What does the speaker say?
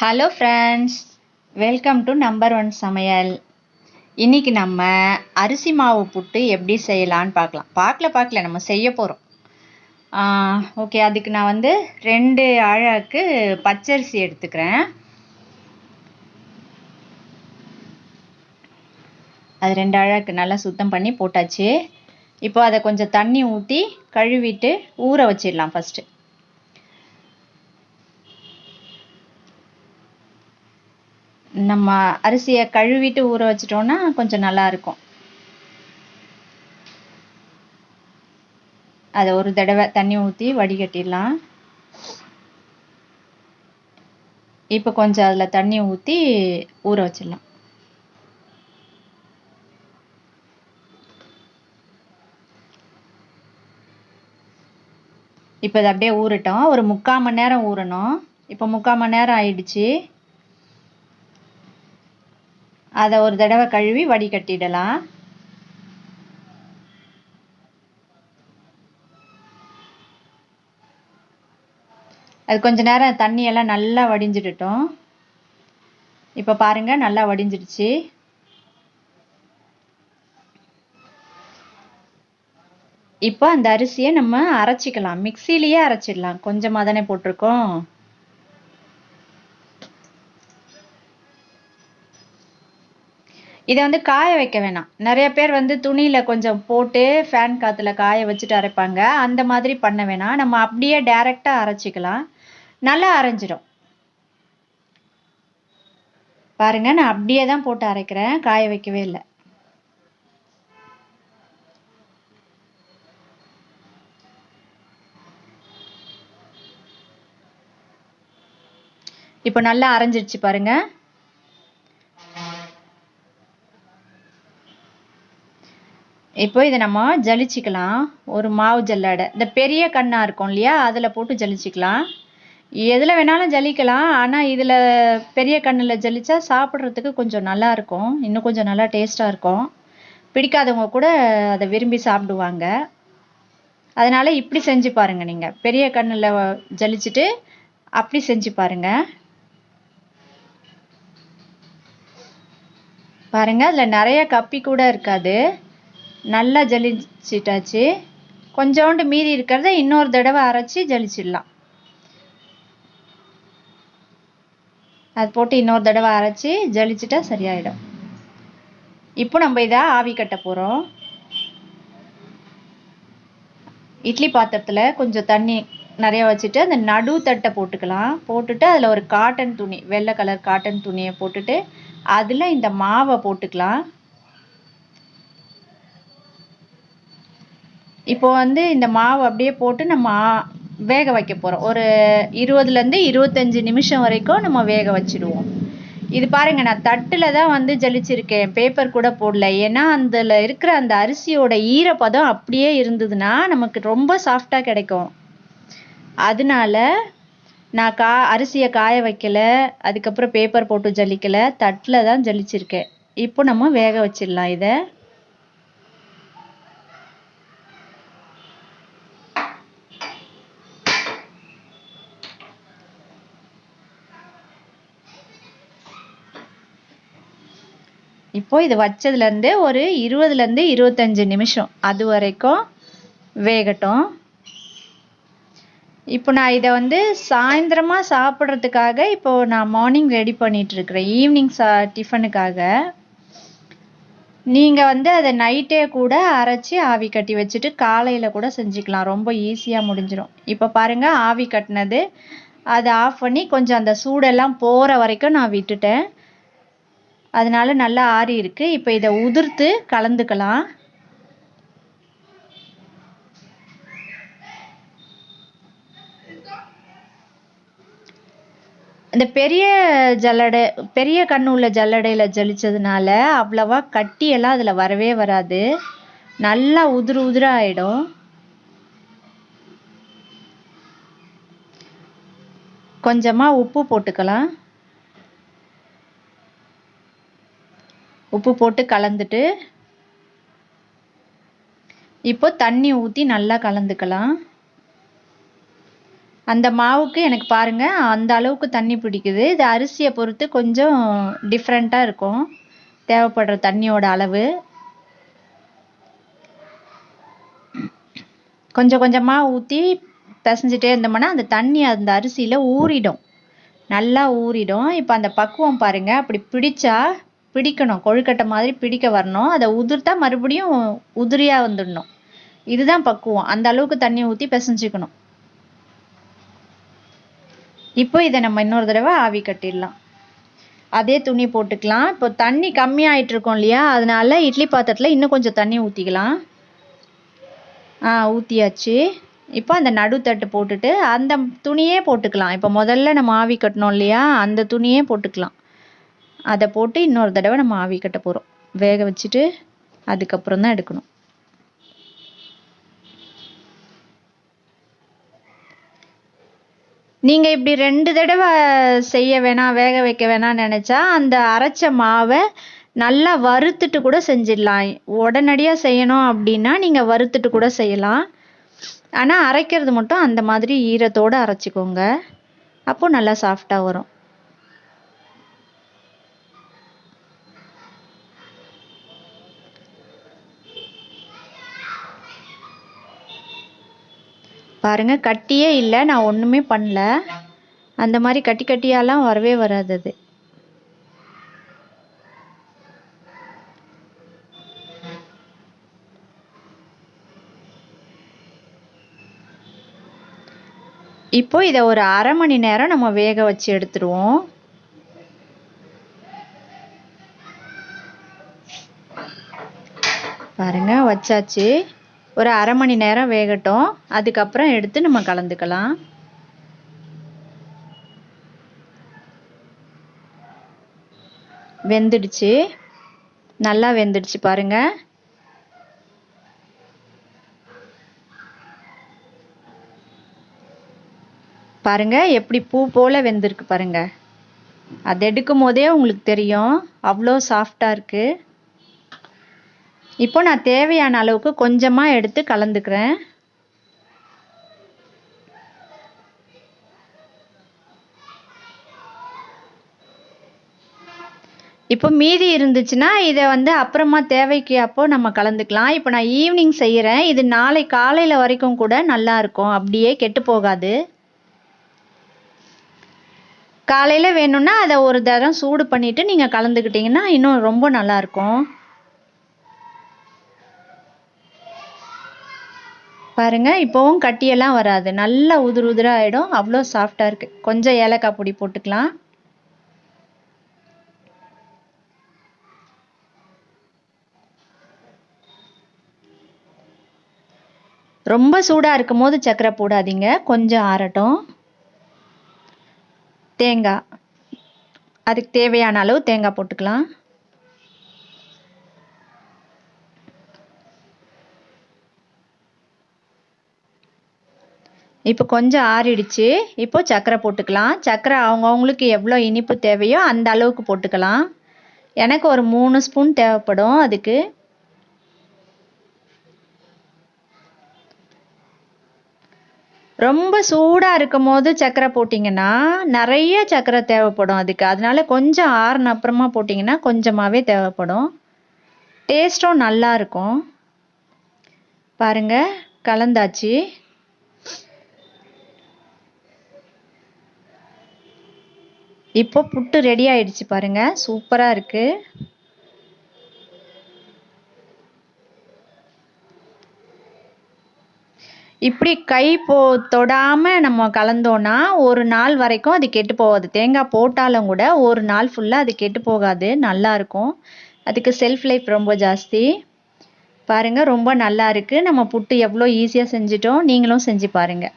Hello friends, welcome to number one சமையல். இன்னைக்கு நம்ம அரிசி மாவு புட்டு எப்படி செய்யலான்னு பார்க்கல நம்ம செய்ய போகிறோம். ஓகே, அதுக்கு நான் வந்து 2 அழாக்கு பச்சரிசி எடுத்துக்கிறேன். அது 2 அழாக்கு நல்லா சுத்தம் பண்ணி போட்டாச்சு. இப்போ அதை கொஞ்சம் தண்ணி ஊற்றி கழுவிட்டு ஊற வச்சிடலாம். ஃபஸ்ட்டு நம்ம அரிசியை கழுவிட்டு ஊற வச்சிட்டோம்னா கொஞ்சம் நல்லா இருக்கும். அதை ஒரு தடவை தண்ணி ஊற்றி வடிகட்டிடலாம். இப்போ கொஞ்சம் அதில் தண்ணி ஊற்றி ஊற வச்சிடலாம். இப்போ இது அப்படியே ஊறட்டும். ஒரு 3/4 மணி நேரம் ஊறணும். இப்போ 3/4 மணி நேரம் ஆயிடுச்சு. அதை ஒரு தடவை கழுவி வடிகட்டிடலாம். அது கொஞ்ச நேரம் தண்ணியெல்லாம் நல்லா வடிஞ்சிடட்டும். இப்போ பாருங்க, நல்லா வடிஞ்சிடுச்சு. இப்போ அந்த அரிசியை நம்ம அரைச்சிக்கலாம். மிக்சிலேயே அரைச்சிடலாம். கொஞ்சமாக தானே போட்டிருக்கோம். இதை வந்து காய வைக்க வேணாம். நிறைய பேர் வந்து துணியில் கொஞ்சம் போட்டு ஃபேன் காற்றுல காய வச்சுட்டு அரைப்பாங்க. அந்த மாதிரி பண்ண வேணாம். நம்ம அப்படியே டைரெக்டாக அரைச்சிக்கலாம். நல்லா அரைஞ்சிடும். பாருங்க, நான் அப்படியே தான் போட்டு அரைக்கிறேன், காய வைக்கவே இல்லை. இப்போ நல்லா அரைஞ்சிடுச்சு பாருங்க. இப்போ இதை நம்ம ஜலிச்சிக்கலாம். ஒரு மாவு ஜல்லடை, இந்த பெரிய கண்ணா இருக்கும் இல்லையா, அதில் போட்டு ஜலிச்சிக்கலாம். எதில் வேணாலும் ஜலிக்கலாம். ஆனால் இதில் பெரிய கண்ணில் ஜலிச்சா சாப்பிட்றதுக்கு கொஞ்சம் நல்லா இருக்கும். இன்னும் கொஞ்சம் நல்லா டேஸ்ட்டாக இருக்கும். பிடிக்காதவங்க கூட அதை விரும்பி சாப்பிடுவாங்க. அதனால இப்படி செஞ்சு பாருங்க. நீங்கள் பெரிய கண்ணில் ஜலிச்சுட்டு அப்படி செஞ்சு பாருங்க. பாருங்க, அதில் நிறைய கப்பி கூட இருக்காது. நல்லா ஜலிச்சிட்டாச்சு. கொஞ்சோண்டு மீதி இருக்கிறத இன்னொரு தடவை அரைச்சி ஜலிச்சிடலாம். அது போட்டு இன்னொரு தடவை அரைச்சி ஜலிச்சிட்டா சரியாயிடும். இப்போ நம்ம இதை ஆவி கட்ட போகிறோம். இட்லி பாத்திரத்தில் கொஞ்சம் தண்ணி நிறைய வச்சுட்டு அந்த நடு தட்டை போட்டுக்கலாம். போட்டுட்டு அதில் ஒரு காட்டன் துணி, வெள்ளை கலர் காட்டன் துணியை போட்டுட்டு அதில் இந்த மாவை போட்டுக்கலாம். இப்போ வந்து இந்த மாவு அப்படியே போட்டு நம்ம வேக வைக்க போகிறோம். ஒரு 20லேருந்து 25 நிமிஷம் வரைக்கும் நம்ம வேக வச்சுடுவோம். இது பாருங்க, நான் தட்டில் தான் வந்து ஜலிச்சிருக்கேன், பேப்பர் கூட போடல. ஏன்னா அதில் இருக்கிற அந்த அரிசியோட ஈரப்பதம் அப்படியே இருந்ததுன்னா நமக்கு ரொம்ப சாஃப்டாக கிடைக்கும். அதனால நான் அரிசியை காய வைக்கல, அதுக்கப்புறம் பேப்பர் போட்டு ஜலிக்கலை, தட்டில் தான் ஜலிச்சிருக்கேன். இப்போ நம்ம வேக வச்சிடலாம் இதை. இப்போ இது வச்சதுலேருந்து ஒரு 20லேருந்து 25 நிமிஷம் அது வரைக்கும் வேகட்டும். இப்போ நான் இதை வந்து சாயந்தரமாக சாப்பிட்றதுக்காக இப்போ நான் மார்னிங் ரெடி பண்ணிகிட்ருக்கிறேன், ஈவினிங் டிஃபனுக்காக. நீங்கள் வந்து அதை நைட்டே கூட அரைச்சி ஆவி கட்டி வச்சுட்டு காலையில் கூட செஞ்சுக்கலாம். ரொம்ப ஈஸியாக முடிஞ்சிடும். இப்போ பாருங்கள், ஆவி கட்டினது அதை ஆஃப் பண்ணி கொஞ்சம் அந்த சூடெல்லாம் போகிற வரைக்கும் நான் விட்டுட்டேன். அதனால நல்லா ஆறி இருக்கு. இப்போ இதை உதிர்த்து கலந்துக்கலாம். இந்த பெரிய கண்ணு உள்ள ஜல்லடையில் ஜலிச்சதுனால அவ்வளவா கட்டியெல்லாம் அதில் வரவே வராது. நல்லா உதிர ஆயிடும். கொஞ்சமாக உப்பு போட்டுக்கலாம். உப்பு போட்டு கலந்துட்டு இப்போ தண்ணி ஊற்றி நல்லா கலந்துக்கலாம். அந்த மாவுக்கு எனக்கு பாருங்க அந்த அளவுக்கு தண்ணி பிடிக்குது. இது அரிசியை பொறுத்து கொஞ்சம் டிஃப்ரெண்ட்டாக இருக்கும் தேவைப்படுற தண்ணியோட அளவு. கொஞ்சம் கொஞ்சமாக ஊற்றி பிசைஞ்சிட்டே இருந்தோம்னா அந்த தண்ணி அந்த அரிசியில் ஊறிடும், நல்லா ஊறிடும். இப்போ அந்த பக்குவம் பாருங்க, அப்படி பிடிக்கணும், கொழுக்கட்டை மாதிரி பிடிக்க வரணும். அதை உதிர்த்தா மறுபடியும் உதிரியாக வந்துடணும். இதுதான் பக்குவம். அந்த அளவுக்கு தண்ணி ஊற்றி பிசைஞ்சிக்கணும். இப்போ இதை நம்ம இன்னொரு தடவை ஆவி கட்டிடலாம். அதே துணி போட்டுக்கலாம். இப்போ தண்ணி கம்மியாயிட்டு இருக்கோம் இல்லையா, அதனால இட்லி பாத்திரத்தில் இன்னும் கொஞ்சம் தண்ணி ஊற்றிக்கலாம். ஊற்றியாச்சு. இப்போ அந்த நடுத்தட்டு போட்டுட்டு அந்த துணியே போட்டுக்கலாம். இப்போ முதல்ல நம்ம ஆவி கட்டணும் இல்லையா, அந்த துணியே போட்டுக்கலாம். அதை போட்டு இன்னொரு தடவை நம்ம ஆவி கட்ட போகிறோம். வேக வச்சுட்டு அதுக்கப்புறம் தான் எடுக்கணும். நீங்கள் இப்படி 2 தடவை செய்ய வேணாம், வேக வைக்க வேணாம்னு நினச்சா அந்த அரைச்ச மாவை நல்லா வறுத்துட்டு கூட செஞ்சிடலாம். உடனடியாக செய்யணும் அப்படின்னா நீங்கள் வறுத்துட்டு கூட செய்யலாம். ஆனால் அரைக்கிறது மட்டும் அந்த மாதிரி ஈரத்தோடு அரைச்சிக்கோங்க, அப்போ நல்லா சாஃப்டாக வரும். பாருங்க, கட்டியே இல்லை, நான் ஒன்றுமே பண்ணல. அந்த மாதிரி கட்டி கட்டியாலாம் வரவே வராது அது. இப்போ இதை ஒரு அரை மணி நேரம் நம்ம வேக வச்சு எடுத்துருவோம். பாருங்க, வச்சாச்சு. ஒரு அரை மணி நேரம் வேகட்டும், அதுக்கப்புறம் எடுத்து நம்ம கலந்துக்கலாம். வெந்துடுச்சு, நல்லா வெந்துடுச்சு பாருங்க. பாருங்க எப்படி பூ போல வெந்திருக்கு பாருங்க. அது எடுக்கும் போதே உங்களுக்கு தெரியும், அவ்வளோ சாஃப்டாக இருக்கு. இப்போ நான் தேவையான அளவுக்கு கொஞ்சமாக எடுத்து கலந்துக்கிறேன். இப்போ மீதி இருந்துச்சுன்னா இதை அப்புறமா தேவைக்கு அப்போ நம்ம கலந்துக்கலாம். இப்போ நான் ஈவினிங் செய்கிறேன், இது நாளை காலையில் வரைக்கும் கூட நல்லா இருக்கும், அப்படியே கெட்டு போகாது. காலையில் வேணும்னா அதை ஒரு தரம் சூடு பண்ணிவிட்டு நீங்கள் கலந்துக்கிட்டிங்கன்னா இன்னும் ரொம்ப நல்லாயிருக்கும். பாருங்கள், இப்போவும் கட்டியெல்லாம் வராது, நல்லா உதிர் உதிராக ஆகிடும், அவ்வளோ சாஃப்டாக இருக்குது. கொஞ்சம் ஏலக்காய் பொடி போட்டுக்கலாம். ரொம்ப சூடாக இருக்கும் போது சர்க்கரை போடாதீங்க, கொஞ்சம் ஆறட்டும். தேங்காய், அதுக்கு தேவையான அளவு தேங்காய் போட்டுக்கலாம். இப்போ கொஞ்சம் ஆறிடுச்சு. இப்போ சர்க்கரை போட்டுக்கலாம். சர்க்கரை அவங்கவுங்களுக்கு எவ்வளோ இனிப்பு தேவையோ அந்த அளவுக்கு போட்டுக்கலாம். எனக்கு ஒரு 3 ஸ்பூன் தேவைப்படும் அதுக்கு. ரொம்ப சூடாக இருக்கும் போது சர்க்கரை போட்டிங்கன்னா நிறைய சர்க்கரை தேவைப்படும் அதுக்கு. அதனால கொஞ்சம் ஆறுன அப்புறமா போட்டிங்கன்னா கொஞ்சமாகவே தேவைப்படும். டேஸ்ட்டும் நல்லா இருக்கும். பாருங்கள், கலந்தாச்சு. இப்போ புட்டு ரெடி ஆயிடுச்சு பாருங்க, சூப்பராக இருக்கு. இப்படி கை தொடாம நம்ம கலந்தோன்னா ஒரு நாள் வரைக்கும் அது கெட்டு போகாது. தேங்காய் போட்டாலும் கூட ஒரு நாள் ஃபுல்லாக அது கெட்டு போகாது, நல்லா இருக்கும். அதுக்கு செல்ஃப் லைஃப் ரொம்ப ஜாஸ்தி. பாருங்க, ரொம்ப நல்லா இருக்கு. நம்ம புட்டு எவ்வளோ ஈஸியாக செஞ்சிட்டோம், நீங்களும் செஞ்சு பாருங்க.